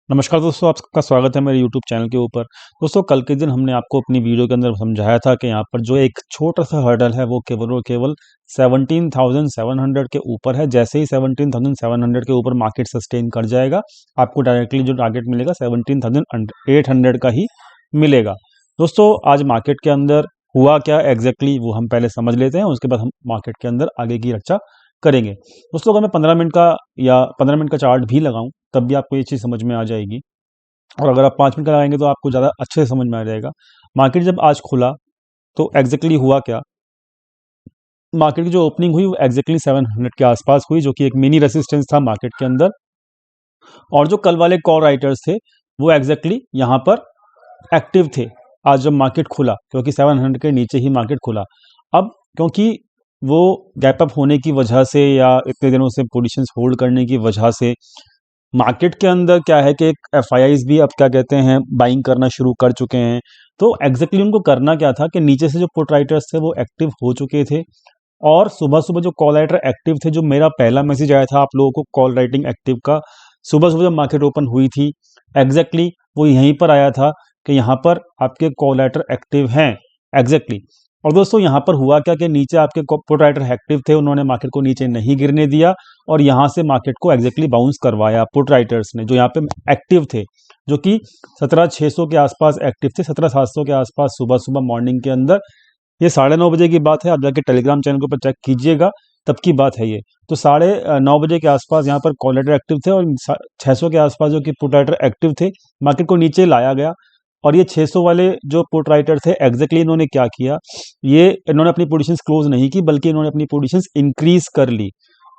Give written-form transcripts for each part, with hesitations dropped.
नमस्कार दोस्तों, आपका स्वागत है मेरे YouTube चैनल के ऊपर। दोस्तों, कल के दिन हमने आपको अपनी वीडियो के अंदर समझाया था कि यहाँ पर जो एक छोटा सा हर्डल है वो केवल और केवल 17,700 के ऊपर है। जैसे ही 17,700 के ऊपर मार्केट सस्टेन कर जाएगा, आपको डायरेक्टली जो टारगेट मिलेगा 17,800 का ही मिलेगा। दोस्तों, आज मार्केट के अंदर हुआ क्या एग्जैक्टली वो हम पहले समझ लेते हैं, उसके बाद हम मार्केट के अंदर आगे की चर्चा करेंगे। दोस्तों, अगर मैं 15 मिनट का या 15 मिनट का चार्ट भी लगाऊं तब भी आपको ये चीज़ समझ में आ जाएगी, और अगर आप 5 मिनट का लगाएंगे तो आपको ज़्यादा अच्छे से समझ में आ जाएगा। मार्केट जब आज खुला तो एग्जैक्टली हुआ क्या। मार्केट की जो ओपनिंग हुई वो एग्जैक्टली 700 के आसपास हुई, जो कि एक मिनी रेसिस्टेंस था मार्केट के अंदर। और जो कल वाले कॉल राइटर्स थे वो एग्जैक्टली यहाँ पर एक्टिव थे आज जब मार्केट खुला, क्योंकि 700 के नीचे ही मार्केट खुला। अब क्योंकि वो गैप अप होने की वजह से या इतने दिनों से पोजीशंस होल्ड करने की वजह से मार्केट के अंदर क्या है कि एक एफआईआईज भी अब क्या कहते हैं बाइंग करना शुरू कर चुके हैं। तो एग्जैक्टली उनको करना क्या था कि नीचे से जो पुट राइटर्स थे वो एक्टिव हो चुके थे, और सुबह सुबह जो कॉल राइटर एक्टिव थे, जो मेरा पहला मैसेज आया था आप लोगों को कॉल राइटिंग एक्टिव का, सुबह सुबह जब मार्केट ओपन हुई थी एग्जैक्टली वो यहीं पर आया था कि यहाँ पर आपके कॉल राइटर एक्टिव हैं एग्जैक्टली। और दोस्तों, यहाँ पर हुआ क्या कि नीचे आपके पुट राइटर एक्टिव थे, उन्होंने मार्केट को नीचे नहीं गिरने दिया और यहाँ से मार्केट को एग्जैक्टली बाउंस करवाया पुट राइटर्स ने, जो यहाँ पे एक्टिव थे, जो कि 17,600 के आसपास एक्टिव थे, 17,700 के आसपास सुबह सुबह मॉर्निंग के अंदर। ये 9:30 बजे की बात है, आप जाके टेलीग्राम चैनल के ऊपर चेक कीजिएगा, तब की बात है ये। तो 9:30 बजे के आसपास यहाँ पर कॉल राइटर एक्टिव थे और 600 के आसपास जो कि पुट राइटर एक्टिव थे, मार्केट को नीचे लाया गया। और ये 600 वाले जो पुट राइटर थे एग्जैक्टली इन्होंने क्या किया, ये इन्होंने अपनी पोजीशंस क्लोज नहीं की बल्कि इन्होंने अपनी पोजीशंस इंक्रीज कर ली।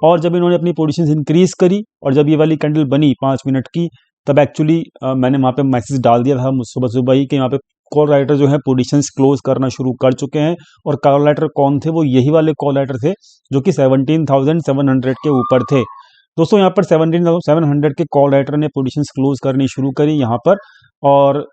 और जब इन्होंने अपनी पोजीशंस इंक्रीज करी और जब ये वाली कैंडल बनी 5 मिनट की, तब एक्चुअली मैंने वहाँ पे मैसेज डाल दिया था सुबह सुबह ही कि यहाँ पे कॉल राइटर जो है पोजीशंस क्लोज करना शुरू कर चुके हैं। और कॉल राइटर कौन थे, वो यही वाले कॉल राइटर थे जो कि 17,700 के ऊपर थे। दोस्तों, यहाँ पर 17,700 के कॉल राइटर ने पोजीशंस क्लोज करनी शुरू करी यहाँ पर, और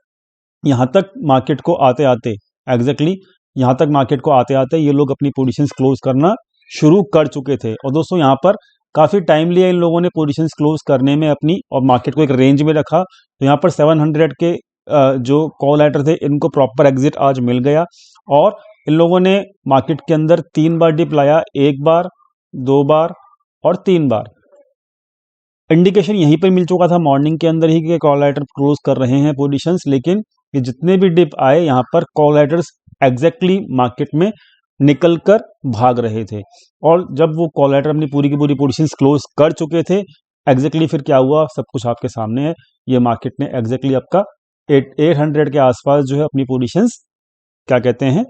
यहाँ तक मार्केट को आते आते एग्जैक्टली यहाँ तक मार्केट को आते आते ये लोग अपनी पोजीशंस क्लोज करना शुरू कर चुके थे। और दोस्तों, यहाँ पर काफ़ी टाइम लिया इन लोगों ने पोजीशंस क्लोज करने में अपनी, और मार्केट को एक रेंज में रखा। तो यहाँ पर 700 के जो कॉल राइटर थे इनको प्रॉपर एग्जिट आज मिल गया, और इन लोगों ने मार्केट के अंदर 3 बार डिप लाया, 1 बार, 2 बार और 3 बार। इंडिकेशन यहीं पर मिल चुका था मॉर्निंग के अंदर ही कि कॉल राइटर क्लोज कर रहे हैं पोजीशंस, लेकिन ये जितने भी डिप आए यहाँ पर कॉल राइटर्स एग्जैक्टली मार्केट में निकल कर भाग रहे थे। और जब वो कॉल राइटर अपनी पूरी की पूरी पोजीशंस क्लोज कर चुके थे एग्जैक्टली, फिर क्या हुआ सब कुछ आपके सामने है। ये मार्केट ने एग्जैक्टली आपका 800 के आसपास जो है अपनी पोजीशंस क्या कहते हैं,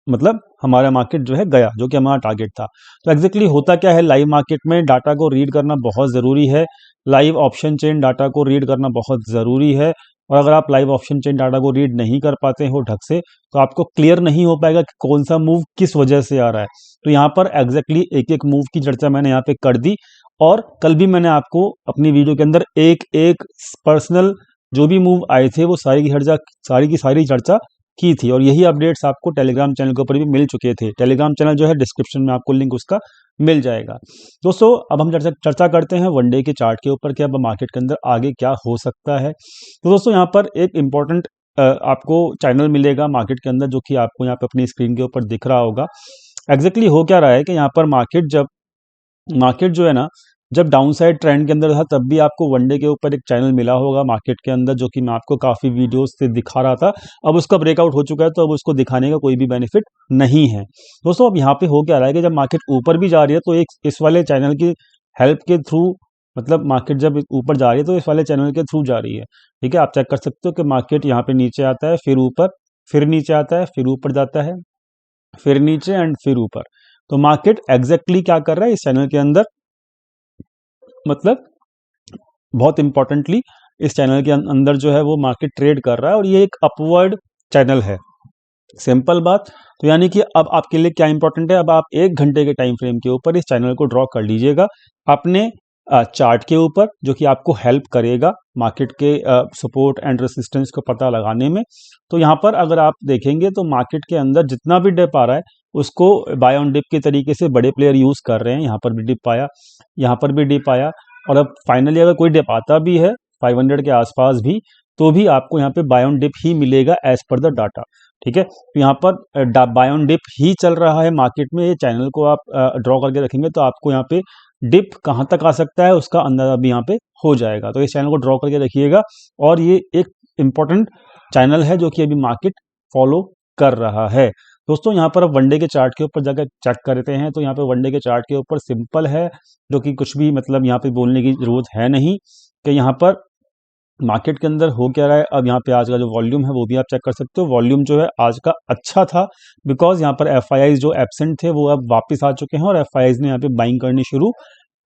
मतलब हमारा मार्केट जो है गया, जो कि हमारा टारगेट था। तो एग्जैक्टली होता क्या है, लाइव मार्केट में डाटा को रीड करना बहुत ज़रूरी है। लाइव ऑप्शन चेन डाटा को रीड करना बहुत ज़रूरी है, और अगर आप लाइव ऑप्शन चेन डाटा को रीड नहीं कर पाते हो ढंग से, तो आपको क्लियर नहीं हो पाएगा कि कौन सा मूव किस वजह से आ रहा है। तो यहाँ पर एग्जैक्टली एक एक मूव की चर्चा मैंने यहाँ पे कर दी, और कल भी मैंने आपको अपनी वीडियो के अंदर एक एक पर्सनल जो भी मूव आए थे वो सारी की सारी चर्चा की थी। और यही अपडेट्स आपको टेलीग्राम चैनल के ऊपर भी मिल चुके थे। टेलीग्राम चैनल जो है डिस्क्रिप्शन में आपको लिंक उसका मिल जाएगा। दोस्तों, अब हम चर्चा करते हैं वनडे के चार्ट के ऊपर कि अब मार्केट के अंदर आगे क्या हो सकता है। तो दोस्तों, यहाँ पर एक इम्पॉर्टेंट आपको चैनल मिलेगा मार्केट के अंदर, जो कि आपको यहाँ पे अपनी स्क्रीन के ऊपर दिख रहा होगा। एग्जैक्टली हो क्या रहा है कि यहाँ पर मार्केट जो है ना, जब डाउन साइड ट्रेंड के अंदर था तब भी आपको वनडे के ऊपर एक चैनल मिला होगा मार्केट के अंदर, जो कि मैं आपको काफ़ी वीडियोस से दिखा रहा था। अब उसका ब्रेकआउट हो चुका है, तो अब उसको दिखाने का कोई भी बेनिफिट नहीं है। दोस्तों, अब यहाँ पे हो क्या रहा है कि जब मार्केट ऊपर भी जा रही है तो एक इस वाले चैनल की हेल्प के थ्रू, मतलब मार्केट जब ऊपर जा रही है तो इस वाले चैनल के थ्रू जा रही है। ठीक है, आप चेक कर सकते हो कि मार्केट यहाँ पे नीचे आता है, फिर ऊपर, फिर नीचे आता है, फिर ऊपर जाता है, फिर नीचे एंड फिर ऊपर। तो मार्केट एग्जैक्टली क्या कर रहा है इस चैनल के अंदर, मतलब बहुत इंपॉर्टेंटली इस चैनल के अंदर जो है वो मार्केट ट्रेड कर रहा है, और ये एक अपवर्ड चैनल है। सिंपल बात। तो यानी कि अब आपके लिए क्या इंपॉर्टेंट है, अब आप 1 घंटे के टाइम फ्रेम के ऊपर इस चैनल को ड्रॉ कर लीजिएगा अपने चार्ट के ऊपर, जो कि आपको हेल्प करेगा मार्केट के सपोर्ट एंड रेसिस्टेंस को पता लगाने में। तो यहाँ पर अगर आप देखेंगे तो मार्केट के अंदर जितना भी डिप आ रहा है उसको बाय ऑन डिप के तरीके से बड़े प्लेयर यूज कर रहे हैं। यहाँ पर भी डिप आया, यहाँ पर भी डिप आया, और अब फाइनली अगर कोई डिप आता भी है 500 के आसपास भी, तो भी आपको यहाँ पे बाय ऑन डिप ही मिलेगा एज पर द डाटा। ठीक है, तो यहाँ पर बाय ऑन डिप ही चल रहा है मार्केट में। ये चैनल को आप ड्रॉ करके रखेंगे तो आपको यहाँ पे डिप कहाँ तक आ सकता है उसका अंदाजा भी यहाँ पे हो जाएगा। तो इस चैनल को ड्रॉ करके रखिएगा, और ये एक इम्पोर्टेंट चैनल है जो कि अभी मार्केट फॉलो कर रहा है। दोस्तों यहाँ पर अब वनडे के चार्ट के ऊपर जाकर चेक करते हैं, तो यहाँ पे वनडे के चार्ट के ऊपर सिंपल है, जो कि कुछ भी मतलब यहाँ पे बोलने की जरूरत है नहीं कि यहाँ पर मार्केट के अंदर हो क्या रहा है। अब यहाँ पे आज का जो वॉल्यूम है वो भी आप चेक कर सकते हो। वॉल्यूम जो है आज का अच्छा था, बिकॉज यहाँ पर एफआईआईज जो एब्सेंट थे वो अब वापस आ चुके हैं, और एफआईआईज ने यहाँ पे बाइंग करनी शुरू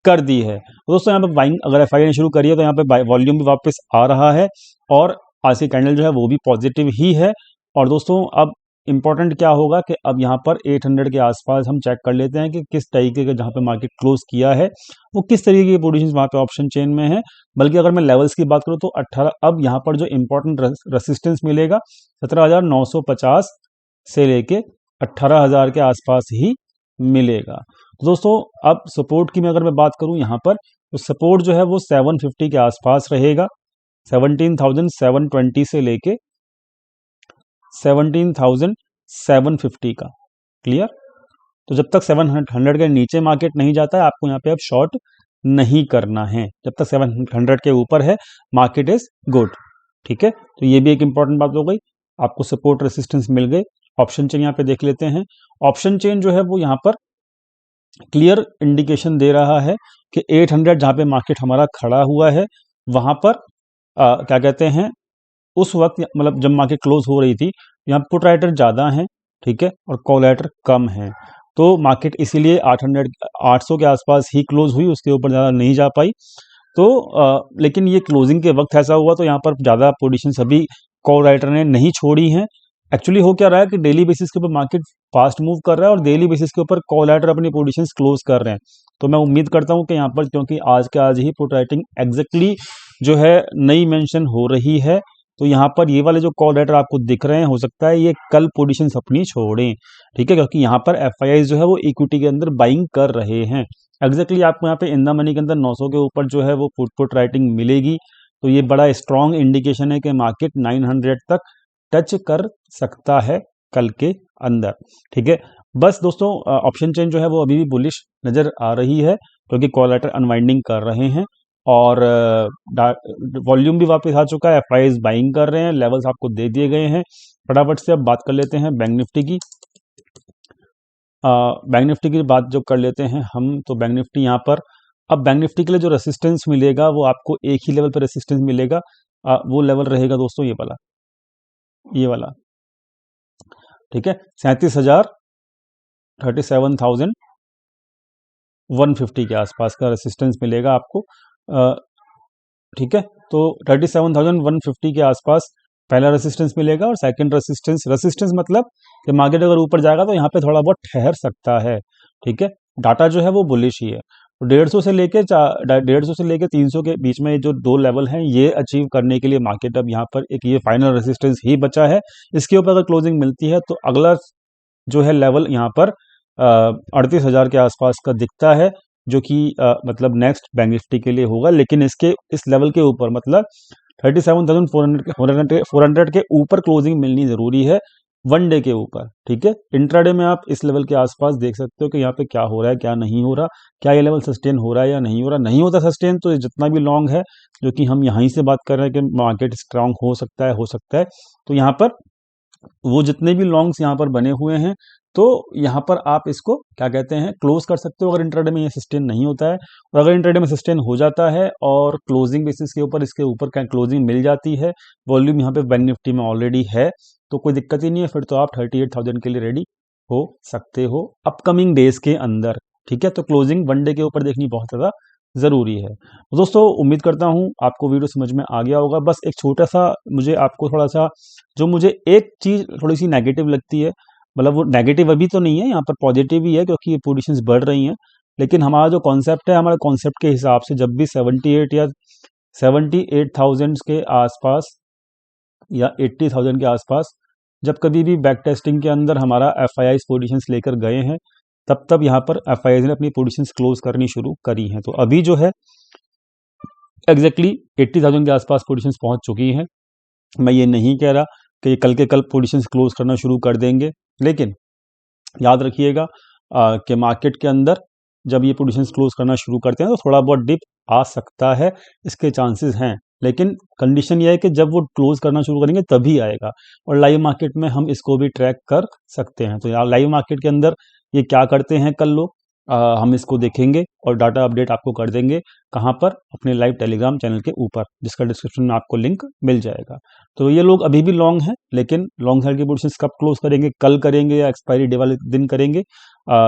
कर दी है। तो दोस्तों यहाँ पे बाइंग अगर एफआईआई ने शुरू करी है तो यहाँ पे वॉल्यूम भी वापस आ रहा है, और आज की कैंडल जो है वो भी पॉजिटिव ही है। और दोस्तों अब इंपॉर्टेंट क्या होगा कि अब यहाँ पर 800 के आसपास हम चेक कर लेते हैं कि किस तरीके का जहाँ पे मार्केट क्लोज किया है वो किस तरीके की पोजीशंस वहाँ पे ऑप्शन चेन में है। बल्कि अगर मैं लेवल्स की बात करूँ तो 18 अब यहाँ पर जो इंपॉर्टेंट रेसिस्टेंस मिलेगा 17,950 से लेके 18,000 के आसपास ही मिलेगा। तो दोस्तों अब सपोर्ट की मैं अगर मैं बात करूँ यहाँ पर, तो सपोर्ट जो है वो 750 के आसपास रहेगा, 17,720 से लेके 17,750 का। क्लियर? तो जब तक 700 के नीचे मार्केट नहीं जाता है आपको यहाँ पे अब शॉर्ट नहीं करना है। जब तक 700 के ऊपर है मार्केट इज गुड। ठीक है, तो ये भी एक इंपॉर्टेंट बात हो गई। आपको सपोर्ट रेसिस्टेंस मिल गए। ऑप्शन चेन यहाँ पे देख लेते हैं। ऑप्शन चेन जो है वो यहाँ पर क्लियर इंडिकेशन दे रहा है कि 800 जहाँ पे मार्केट हमारा खड़ा हुआ है वहां पर क्या कहते हैं, उस वक्त मतलब जब मार्केट क्लोज हो रही थी यहाँ पुट राइटर ज़्यादा हैं, ठीक है, और कॉल राइटर कम है, तो मार्केट इसीलिए 800 के आसपास ही क्लोज हुई, उसके ऊपर ज़्यादा नहीं जा पाई। तो लेकिन ये क्लोजिंग के वक्त ऐसा हुआ तो यहाँ पर ज़्यादा पोजीशन सभी कॉल राइटर ने नहीं छोड़ी हैं। एक्चुअली हो क्या रहा है कि डेली बेसिस के ऊपर मार्केट फास्ट मूव कर रहा है और डेली बेसिस के ऊपर कॉल राइटर अपनी पोजीशंस क्लोज कर रहे हैं। तो मैं उम्मीद करता हूं कि यहाँ पर, क्योंकि आज के आज ही पुट राइटिंग एग्जैक्टली जो है नई मेंशन हो रही है, तो यहाँ पर ये वाले जो कॉल राइटर आपको दिख रहे हैं हो सकता है ये कल पोजीशंस अपनी छोड़ें। ठीक है, क्योंकि यहाँ पर एफआईआई जो है वो इक्विटी के अंदर बाइंग कर रहे हैं। एग्जैक्टली आपको यहाँ पे इन द मनी के अंदर 900 के ऊपर जो है वो पुट राइटिंग मिलेगी, तो ये बड़ा स्ट्रॉन्ग इंडिकेशन है कि मार्केट 900 तक टच कर सकता है कल के अंदर। ठीक है, बस दोस्तों ऑप्शन चेन जो है वो अभी भी बुलिश नजर आ रही है, क्योंकि कॉल राइटर अनवाइंडिंग कर रहे हैं और वॉल्यूम भी वापस आ चुका है, एफआईआईज बाइंग कर रहे हैं, लेवल्स आपको दे दिए गए हैं। फटाफट से अब बात कर लेते हैं बैंक निफ्टी की। बैंक निफ्टी की बात जो कर लेते हैं हम, तो बैंक निफ्टी यहाँ पर अब बैंक निफ्टी के लिए जो रेसिस्टेंस मिलेगा वो आपको एक ही लेवल पर रेसिस्टेंस मिलेगा। वो लेवल रहेगा दोस्तों ये वाला। ठीक है, 37,000 37,150 के आसपास का रेसिस्टेंस मिलेगा आपको। ठीक है, तो 37,150 के आसपास पहला रेसिस्टेंस मिलेगा, और सेकंड रेसिस्टेंस मतलब कि मार्केट अगर ऊपर जाएगा तो यहाँ पे थोड़ा बहुत ठहर सकता है। ठीक है, डाटा जो है वो बुलिश ही है। तो 150 से लेके 300 के बीच में जो दो लेवल हैं ये अचीव करने के लिए मार्केट अब यहाँ पर एक ये फाइनल रेसिस्टेंस ही बचा है। इसके ऊपर अगर क्लोजिंग मिलती है तो अगला जो है लेवल यहाँ पर 38,000 के आसपास का दिखता है, जो कि मतलब नेक्स्ट बैंक निफ्टी के लिए होगा। लेकिन इस लेवल के ऊपर मतलब 37,400 के ऊपर क्लोजिंग मिलनी जरूरी है वन डे के ऊपर। ठीक है, इंट्राडे में आप इस लेवल के आसपास देख सकते हो कि यहाँ पे क्या हो रहा है क्या नहीं हो रहा, क्या ये लेवल सस्टेन हो रहा है या नहीं हो रहा। नहीं होता सस्टेन तो जितना भी लॉन्ग है, जो कि हम यहीं से बात कर रहे हैं कि मार्केट स्ट्रांग हो सकता है, तो यहाँ पर वो जितने भी लॉन्ग्स यहाँ पर बने हुए हैं तो यहाँ पर आप इसको क्या कहते हैं क्लोज कर सकते हो, अगर इंट्राडे में ये सस्टेन नहीं होता है। और अगर इंट्राडे में सस्टेन हो जाता है और क्लोजिंग बेसिस के ऊपर इसके ऊपर क्लोजिंग मिल जाती है, वॉल्यूम यहाँ पे बैंक निफ्टी में ऑलरेडी है, तो कोई दिक्कत ही नहीं है, फिर तो आप 38,000 के लिए रेडी हो सकते हो अपकमिंग डेज के अंदर। ठीक है, तो क्लोजिंग वन डे के ऊपर देखनी बहुत ज़्यादा ज़रूरी है। तो दोस्तों उम्मीद करता हूँ आपको वीडियो समझ में आ गया होगा। बस एक छोटा सा मुझे आपको थोड़ा सा, जो मुझे एक चीज़ थोड़ी सी नेगेटिव लगती है, मतलब वो नेगेटिव अभी तो नहीं है, यहाँ पर पॉजिटिव ही है क्योंकि ये पोजीशंस बढ़ रही हैं, लेकिन हमारा जो कॉन्सेप्ट है, हमारे कॉन्सेप्ट के हिसाब से जब भी 78 या 78,000 के आसपास या 80,000 के आसपास जब कभी भी बैक टेस्टिंग के अंदर हमारा एफआईआई पोजीशंस लेकर गए हैं, तब यहाँ पर एफआईआई ने अपनी पोजीशंस क्लोज करनी शुरू करी हैं। तो अभी जो है एग्जैक्टली 80,000 के आसपास पोजीशंस पहुंच चुकी हैं। मैं ये नहीं कह रहा कि ये कल के कल पोजीशंस क्लोज करना शुरू कर देंगे, लेकिन याद रखिएगा कि मार्केट के अंदर जब ये पोजीशंस क्लोज करना शुरू करते हैं तो थोड़ा बहुत डिप आ सकता है, इसके चांसेस हैं। लेकिन कंडीशन ये है कि जब वो क्लोज करना शुरू करेंगे तभी आएगा, और लाइव मार्केट में हम इसको भी ट्रैक कर सकते हैं। तो यार लाइव मार्केट के अंदर ये क्या करते हैं कल लोग, हम इसको देखेंगे और डाटा अपडेट आपको कर देंगे। कहाँ पर? अपने लाइव टेलीग्राम चैनल के ऊपर, जिसका डिस्क्रिप्शन में आपको लिंक मिल जाएगा। तो ये लोग अभी भी लॉन्ग हैं, लेकिन लॉन्ग साइड की पोजीशंस कब क्लोज करेंगे, कल करेंगे या एक्सपायरी डे वाले दिन करेंगे,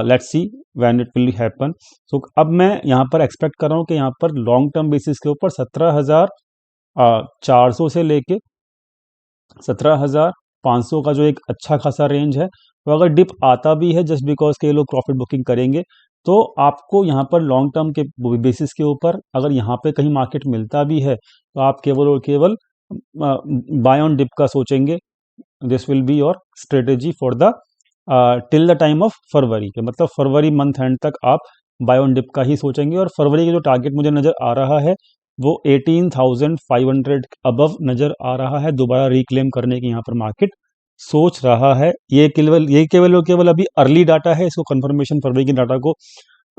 let's see when it will happen. So अब मैं यहाँ पर एक्सपेक्ट कर रहा हूँ कि यहाँ पर लॉन्ग टर्म बेसिस के ऊपर 17,400 से लेके 17,500 का जो एक अच्छा खासा रेंज है, तो अगर डिप आता भी है जस्ट बिकॉज के ये लोग प्रॉफिट बुकिंग करेंगे, तो आपको यहाँ पर लॉन्ग टर्म के बेसिस के ऊपर अगर यहाँ पे कहीं मार्केट मिलता भी है तो आप केवल और केवल बाय ऑन डिप का सोचेंगे। This will be your strategy for the till the time of February के, मतलब फरवरी मंथ एंड तक आप बाय ऑन डिप का ही सोचेंगे। और फरवरी का जो टारगेट मुझे नज़र आ रहा है वो 18,500 अबव नज़र आ रहा है, दोबारा रिक्लेम करने की यहाँ पर मार्केट सोच रहा है। ये केवल अभी अर्ली डाटा है, इसको कंफर्मेशन फरवरी के डाटा को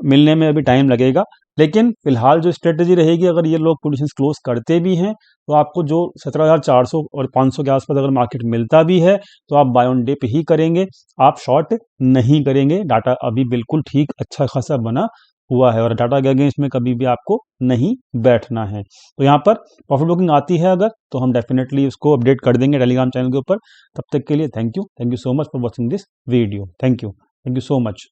मिलने में अभी टाइम लगेगा। लेकिन फिलहाल जो स्ट्रेटेजी रहेगी, अगर ये लोग पोजीशंस क्लोज करते भी हैं तो आपको जो 17,400 और 500 के आसपास अगर मार्केट मिलता भी है तो आप बाय ऑन डिप ही करेंगे, आप शॉर्ट नहीं करेंगे। डाटा अभी बिल्कुल ठीक अच्छा खासा बना हुआ है और डाटा के अगेंस्ट में कभी भी आपको नहीं बैठना है। तो यहाँ पर प्रॉफिट बुकिंग आती है अगर, तो हम डेफिनेटली उसको अपडेट कर देंगे टेलीग्राम चैनल के ऊपर। तब तक के लिए thank you so much for watching this video. Thank you so much.